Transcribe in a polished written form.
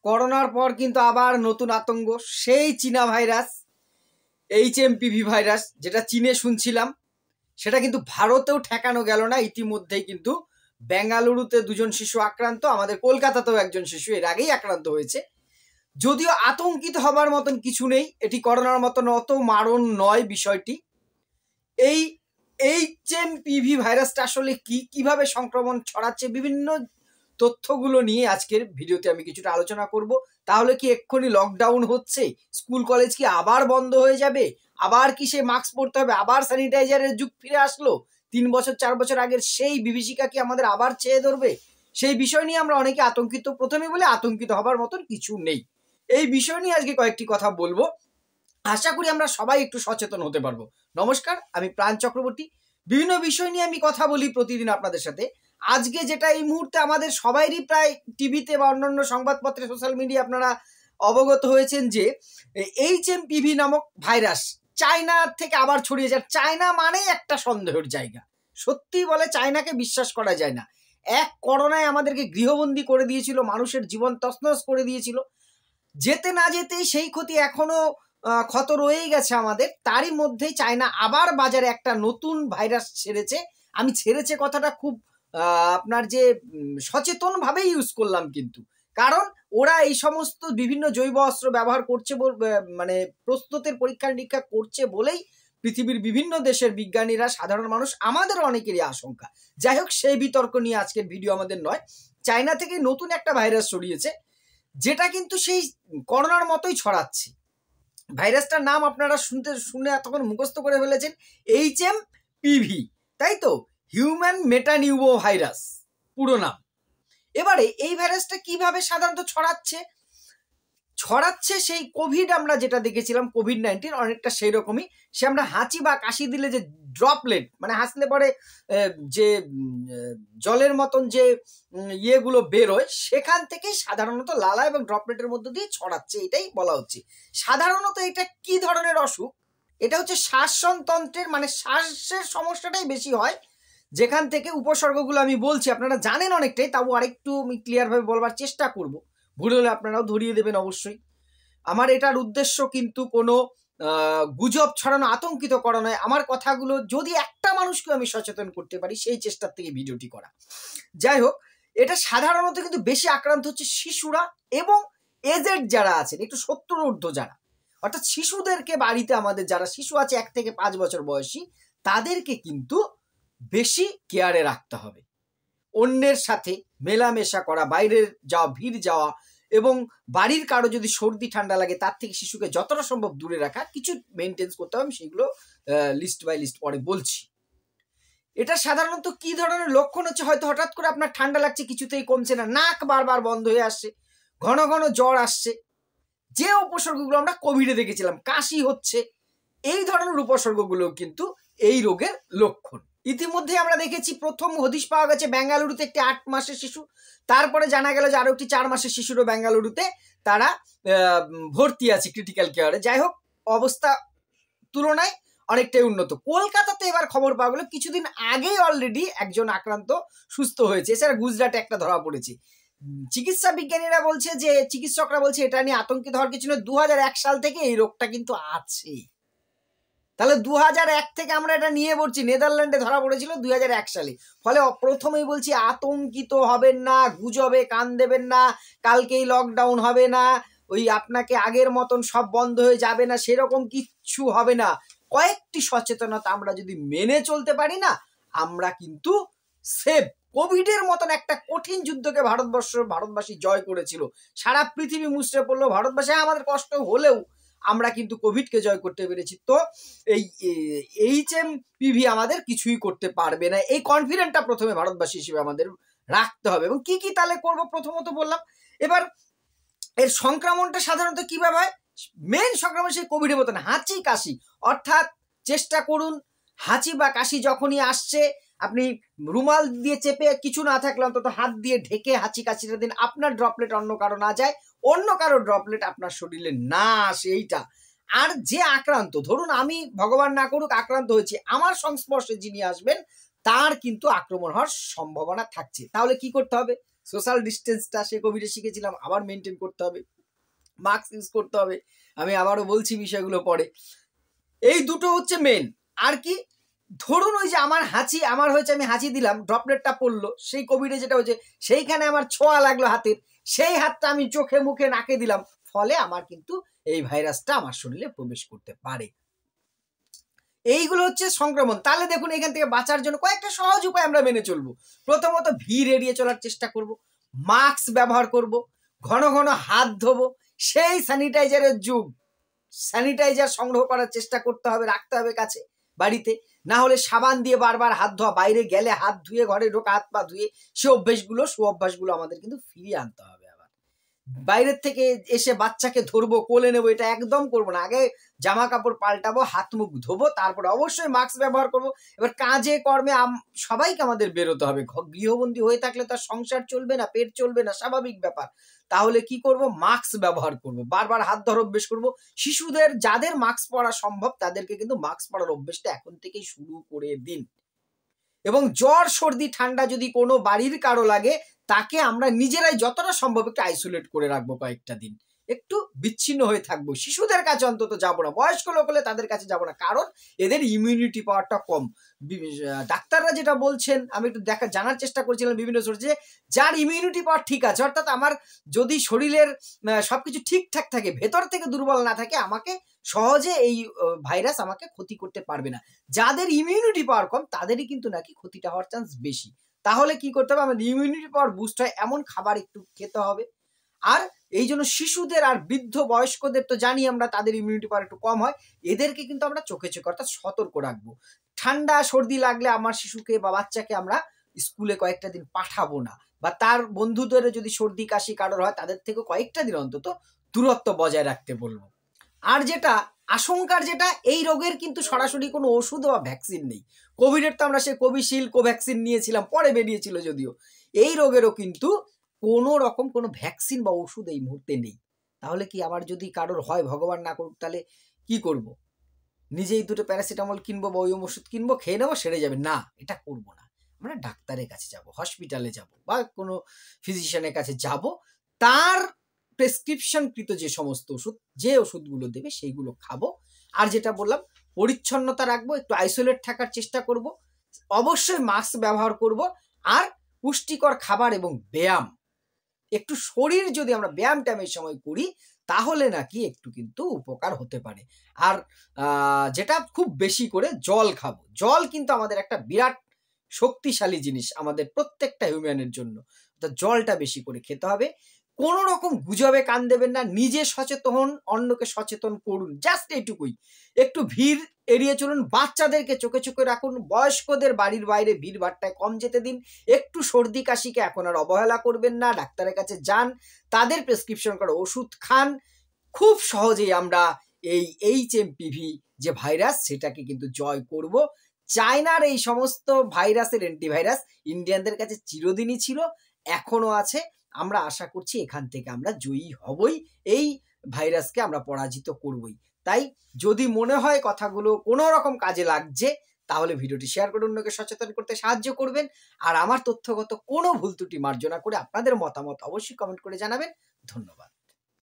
করোনার পর কিন্তু আবার নতুন আতঙ্ক, সেই চীনা ভাইরাস HMPV ভাইরাস, যেটা চীনে শুনছিলাম সেটা কিন্তু ভারতেও ঠেকানো গেল না। ইতিমধ্যেই কিন্তু বেঙ্গালুরুতে 2 জন শিশু আক্রান্ত, আমাদের কলকাতাতেও একজন শিশু এর আগেই আক্রান্ত হয়েছে। যদিও আতঙ্কিত হবার মতন কিছু নেই, এটি করোনার মতন অত মারণ নয় বিষয়টি। এই HMPV ভাইরাসটা আসলে কিভাবে সংক্রমণ ছড়াচ্ছে, বিভিন্ন তথ্যগুলো নিয়ে আজকের ভিডিওতে আমি কিছুটা আলোচনা করব। তাহলে কি এক্ষুনি লকডাউন হচ্ছে, স্কুল কলেজ কি আবার বন্ধ হয়ে যাবে, আবার কি সে মাস্ক পরতে হবে, আবার স্যানিটাইজারের যুগ ফিরে আসলো, 3 বছর 4 বছর আগের সেই বিভীষিকা কি আমাদের আবার চেয়ে ধরবে? সেই বিষয় নিয়ে আমরা অনেকে আতঙ্কিত। প্রথমে বলে আতঙ্কিত হবার মতন কিছু নেই। এই বিষয় নিয়ে আজকে কয়েকটি কথা বলবো, আশা করি আমরা সবাই একটু সচেতন হতে পারবো। নমস্কার, আমি প্রাণ চক্রবর্তী। বিভিন্ন বিষয় নিয়ে আমি কথা বলি প্রতিদিন আপনাদের সাথে। আজকে যেটা এই মুহূর্তে আমাদের সবাইরই প্রায় টিভিতে বা অন্যান্য সংবাদপত্রে, সোশ্যাল মিডিয়া আপনারা অবগত হয়েছেন যে HMPV নামক ভাইরাস চায়না থেকে আবার ছড়িয়ে যায়। চায়না মানেই একটা সন্দেহের জায়গা, সত্যি বলে চায়নাকে বিশ্বাস করা যায় না। এক করোনায় আমাদেরকে গৃহবন্দী করে দিয়েছিল, মানুষের জীবন তছনছ করে দিয়েছিল। যেতে না যেতেই সেই ক্ষতি এখনো ক্ষত রয়েই গেছে আমাদের। তারই মধ্যেই চায়না আবার বাজারে একটা নতুন ভাইরাস ছেড়েছে। আমি ছেড়েছে কথাটা খুব আপনার যে সচেতনভাবে ইউজ করলাম, কিন্তু কারণ ওরা এই সমস্ত বিভিন্ন জৈব অস্ত্র ব্যবহার করছে, মানে প্রস্তুতের পরীক্ষা নিরীক্ষা করছে বলেই পৃথিবীর বিভিন্ন দেশের বিজ্ঞানীরা, সাধারণ মানুষ, আমাদের অনেকেরই আশঙ্কা। যাই হোক, সেই বিতর্ক নিয়ে আজকের ভিডিও আমাদের নয়। চায়না থেকে নতুন একটা ভাইরাস ছড়িয়েছে, যেটা কিন্তু সেই করোনার মতোই ছড়াচ্ছে। ভাইরাসটার নাম আপনারা শুনে এতক্ষণ মুখস্থ করে ফেলেছেন, HMPV, তাই তো? হিউম্যান মেটানিউমো ভাইরাস পুরো নাম। এবারে এই ভাইরাসটা কিভাবে সাধারণত ছড়াচ্ছে সেই কোভিড আমরা যেটা দেখেছিলাম, COVID-19 অনেকটা সেই রকমই। সে আমরা হাঁচি বা কাশি দিলে যে ড্রপলেট, মানে হাসলে পরে যে জলের মতন যে ইয়েগুলো বেরোয়, সেখান থেকেই সাধারণত লালা এবং ড্রপলেটের মধ্যে দিয়ে ছড়াচ্ছে, এটাই বলা হচ্ছে। সাধারণত এটা কি ধরনের অসুখ? এটা হচ্ছে শ্বাসতন্ত্রের, মানে শ্বাসের সমস্যাটাই বেশি হয়, যেখান থেকে উপসর্গগুলো আমি বলছি আপনারা জানেন অনেকটাই, তাও আরেকটু আমি ক্লিয়ারভাবে বলবার চেষ্টা করব। ভুল হলে আপনারাও ধরিয়ে দেবেন অবশ্যই। আমার এটার উদ্দেশ্য কিন্তু কোনো গুজব ছড়ানো, আতঙ্কিত করা নয়। আমার কথাগুলো যদি একটা মানুষকে আমি সচেতন করতে পারি, সেই চেষ্টার থেকে ভিডিওটি করা। যাই হোক, এটা সাধারণত কিন্তু বেশি আক্রান্ত হচ্ছে শিশুরা এবং এজেড যারা আছেন, একটু 70 ঊর্ধ্ব যারা, অর্থাৎ শিশুদেরকে বাড়িতে আমাদের যারা শিশু আছে 1 থেকে 5 বছর বয়সী, তাদেরকে কিন্তু বেশি কেয়ারে রাখতে হবে। অন্যের সাথে মেলামেশা করা, বাইরের যাওয়া, ভিড় যাওয়া, এবং বাড়ির কারো যদি সর্দি ঠান্ডা লাগে তার থেকে শিশুকে যতটা সম্ভব দূরে রাখা, কিছু মেনটেন্স করতে হবে। আমি সেগুলো লিস্ট বাই লিস্ট পরে বলছি। এটা সাধারণত কি ধরনের লক্ষণ হচ্ছে? হয়তো হঠাৎ করে আপনার ঠান্ডা লাগছে, কিছুতেই কমছে না, নাক বারবার বন্ধ হয়ে আসছে, ঘন ঘন জ্বর আসছে, যে উপসর্গগুলো আমরা কোভিডে দেখেছিলাম, কাশি হচ্ছে, এই ধরনের উপসর্গগুলো কিন্তু এই রোগের লক্ষণ। ইতিমধ্যে আমরা দেখেছি প্রথম হদিশ পাওয়া গেছে বেঙ্গালুরুতে একটি 8 মাসের শিশু, তারপরে জানা গেল যে আরো একটি 4 মাসের শিশুরও বেঙ্গালুরুতে তারা ভর্তি আছে ক্রিটিক্যাল কেয়ারে। যাই হোক, অবস্থা তুলনায় অনেকটাই উন্নত। কলকাতাতে এবার খবর পাওয়া গেল কিছুদিন আগেই অলরেডি একজন আক্রান্ত সুস্থ হয়েছে। এছাড়া গুজরাটে একটা ধরা পড়েছে। চিকিৎসা বিজ্ঞানীরা বলছে, যে চিকিৎসকরা বলছে, এটা নিয়ে আতঙ্কিত হওয়ার কিছু নয়। 2001 সাল থেকে এই রোগটা কিন্তু আছে। তাহলে 2001 থেকে আমরা এটা নিয়ে পড়ছি। নেদারল্যান্ডে ধরা পড়েছিল 2001 সালে। ফলে প্রথমেই বলছি, আতঙ্কিত হবেন না, গুজবে কান দেবেন না, কালকেই লকডাউন হবে না, ওই আপনাকে আগের মতন সব বন্ধ হয়ে যাবে না, সেরকম কিচ্ছু হবে না। কয়েকটি সচেতনতা আমরা যদি মেনে চলতে পারি না, আমরা কিন্তু সেভ। কোভিডের মতন একটা কঠিন যুদ্ধকে ভারতবাসী জয় করেছিল। সারা পৃথিবী মুছড়ে পড়লো, ভারতবাসী আমাদের কষ্ট হলেও আমরা কিন্তু কোভিডকে জয় করতে পেরেছি। তো এই HMPV আমাদের কিছুই করতে পারবে না, এই কনফিডেন্টটা প্রথমে ভারতবাসী হিসেবে আমাদের রাখতে হবে। এবং কি তাহলে করব, প্রথমত বললাম। এবার এর সংক্রমণটা সাধারণত কিভাবে হয়? মেন সংক্রমণ সেই কোভিডের মতন হাঁচি কাশি, অর্থাৎ চেষ্টা করুন হাঁচি বা কাশি যখনই আসছে, আপনি রুমাল দিয়ে চেপে, কিছু না থাকলে অন্তত হাত দিয়ে ঢেকে হাঁচি কাশিটা দিন। আপনার ড্রপলেট অন্য কারো না যায়, অন্য কারো ড্রপলেট আপনার শরীরে না আসে, এইটা। আর যে আক্রান্ত, ধরুন আমি ভগবান না করুক আক্রান্ত হয়েছি, আমার সংস্পর্শে যিনি আসবেন তার কিন্তু আক্রমণ হওয়ার সম্ভাবনা থাকছে। তাহলে কি করতে হবে? সোশ্যাল ডিস্টেন্সটা সে কোভিডে শিখেছিলাম আবার মেনটেন করতে হবে, মাস্ক ইউজ করতে হবে। আমি আবারও বলছি বিষয়গুলো পরে। এই দুটো হচ্ছে মেন। আর কি, ধরুন ওই যে আমার হয়েছে, আমি হাঁচি দিলাম, ড্রপলেটটা পড়লো, সেই কোভিডে যেটা হয়েছে সেইখানে আমার ছোঁয়া লাগলো হাতের, সেই হাতটা আমি চোখে মুখে নাকে দিলাম, ফলে আমার কিন্তু এই ভাইরাসটা আমার শরীরে প্রবেশ করতে পারে। এইগুলো হচ্ছে সংক্রমণ। তাহলে দেখুন এখান থেকে বাঁচার জন্য কয়েকটা সহজ উপায় আমরা মেনে চলবো। প্রথমত ভিড় এড়িয়ে চলার চেষ্টা করব, মাস্ক ব্যবহার করব, ঘন ঘন হাত ধোবো, সেই স্যানিটাইজারের যুগ, স্যানিটাইজার সংগ্রহ করার চেষ্টা করতে হবে, রাখতে হবে কাছে বাড়িতে। না হলে সাবান দিয়ে বারবার হাত ধোয়া, বাইরে গেলে হাত ধুয়ে, ঘরে ঢোকা হাত পা ধুয়ে, সুঅভ্যাসগুলো আমাদের কিন্তু ফিরিয়ে আনতে হবে। আবার বাইরের থেকে এসে বাচ্চাকে ধরবো, কোলে নেবো, এটা একদম করবো না। আগে জামা কাপড় পাল্টাবো, হাত মুখ ধোবো, তারপরে অবশ্যই মাস্ক ব্যবহার করবো। এবার কাজে কর্মে সবাইকে আমাদের বেরোতে হবে। গৃহবন্দী হয়ে থাকলে তার সংসার চলবে না, পেট চলবে না, স্বাভাবিক ব্যাপার। তাহলে কি করব, মাস্ক ব্যবহার করব, বারবার হাত ধরার অভ্যেস করব। শিশুদের, যাদের মাস্ক পরা সম্ভব তাদেরকে কিন্তু মাস্ক পরার অভ্যেসটা এখন থেকেই শুরু করে দিন। এবং জ্বর সর্দি ঠান্ডা যদি কোনো বাড়ির কারো লাগে, তাকে আমরা নিজেরাই যতটা সম্ভব একটু আইসোলেট করে রাখবো, কয়েকটা দিন একটু বিচ্ছিন্ন হয়ে থাকবো। শিশুদের কাছে অন্তত যাবো না, বয়স্ক লোক হলে তাদের কাছে যাবো না, কারণ এদের ইমিউনিটি পাওয়ারটা কম। ডাক্তাররা যেটা বলছেন, আমি একটু জানার চেষ্টা করছিলাম বিভিন্ন সোর্সে, যার ইমিউনিটি পাওয়ার ঠিক আছে, অর্থাৎ আমার যদি শরীরের সবকিছু ঠিকঠাক থাকে, ভেতর থেকে দুর্বল না থাকে, আমাকে সহজে এই ভাইরাস আমাকে ক্ষতি করতে পারবে না। যাদের ইমিউনিটি পাওয়ার কম তাদেরই কিন্তু নাকি ক্ষতিটা হওয়ার চান্স বেশি। তাহলে কি করতে হবে, আমাদের ইমিউনিটি পাওয়ার বুস্ট হয় এমন খাবার একটু খেতে হবে। আর এই জন্য শিশুদের আর বৃদ্ধ বয়স্কদের তো জানি আমরা, তাদের ইমিউনিটি পাওয়ার একটু কম হয়, এদেরকে কিন্তু আমরা চোখে চোখে অর্থাৎ সতর্ক রাখবো। ঠান্ডা সর্দি লাগলে আমার শিশুকে বা বাচ্চাকে আমরা স্কুলে কয়েকটা দিন পাঠাবো না, বা তার বন্ধুদের যদি সর্দি কাশি কারোর হয় তাদের থেকে কয়েকটা দিন অন্তত দূরত্ব বজায় রাখতে বলবো। আর যেটা আশঙ্কার, যেটা এই রোগের কিন্তু সরাসরি কোনো ওষুধ বা ভ্যাকসিন নেই। কোভিডের তো আমরা সেই কোভিশিল্ড, কোভ্যাক্সিন নিয়েছিলাম, পরে বেরিয়েছিল যদিও। এই রোগেরও কিন্তু কোনো রকম কোনো ভ্যাকসিন বা ওষুধ এই মুহূর্তে নেই। তাহলে কি আবার যদি কারোর হয়, ভগবান না করুক, তাহলে কি করব? নিজেই দুটো প্যারাসিটামল কিনবো বা ওই ওষুধ কিনবো, খেয়ে নেবো, সেরে যাবে? না, এটা করবো না। আমরা ডাক্তারের কাছে যাব, হসপিটালে যাব, বা কোনো ফিজিশিয়ানের কাছে যাব, তার প্রেসক্রিপশনকৃত যে সমস্ত ওষুধ, যে ওষুধগুলো দেবে সেইগুলো খাবো। আর যেটা বললাম, পরিচ্ছন্নতা রাখবো, একটু আইসোলেট থাকার চেষ্টা করব, অবশ্যই মাস্ক ব্যবহার করব, আর পুষ্টিকর খাবার এবং ব্যায়াম। একটু শরীর যদি আমরা ব্যায়াম ট্যামের সময় করি, তাহলে নাকি একটু কিন্তু উপকার হতে পারে। আর যেটা খুব বেশি করে জল খাবো। জল কিন্তু আমাদের একটা বিরাট শক্তিশালী জিনিস আমাদের প্রত্যেকটা হিউম্যানের জন্য। তো জলটা বেশি করে খেতে হবে। কোনো রকম গুজবে কান দেবেন না, নিজে সচেতন হন, অন্যকে সচেতন করুন, জাস্ট এইটুকুই। একটু ভিড় এড়িয়ে চলুন, বাচ্চাদেরকে চোখে চোখে রাখুন, বয়স্কদের বাড়ির বাইরে ভিড় ভাট্টায় কম যেতে দিন। একটু সর্দি কাশিকে এখন আর অবহেলা করবেন না, ডাক্তারের কাছে যান, তাদের প্রেসক্রিপশন করা ওষুধ খান। খুব সহজেই আমরা এই HMPV যে ভাইরাস, সেটাকে কিন্তু জয় করব। চায়নার এই সমস্ত ভাইরাসের অ্যান্টিভাইরাস ইন্ডিয়ানদের কাছে চিরদিনই ছিল, এখনো আছে। আমরা আশা করছি এখান থেকে আমরা জয়ী হবই, এই ভাইরাসকে আমরা পরাজিত করবই। তাই যদি মনে হয় কথাগুলো কোনো রকম কাজে লাগছে, তাহলে ভিডিওটি শেয়ার করে অন্যকে সচেতন করতে সাহায্য করবেন। আর আমার তথ্যগত কোনো ভুল ত্রুটি মার্জনা করে আপনাদের মতামত অবশ্যই কমেন্ট করে জানাবেন। ধন্যবাদ।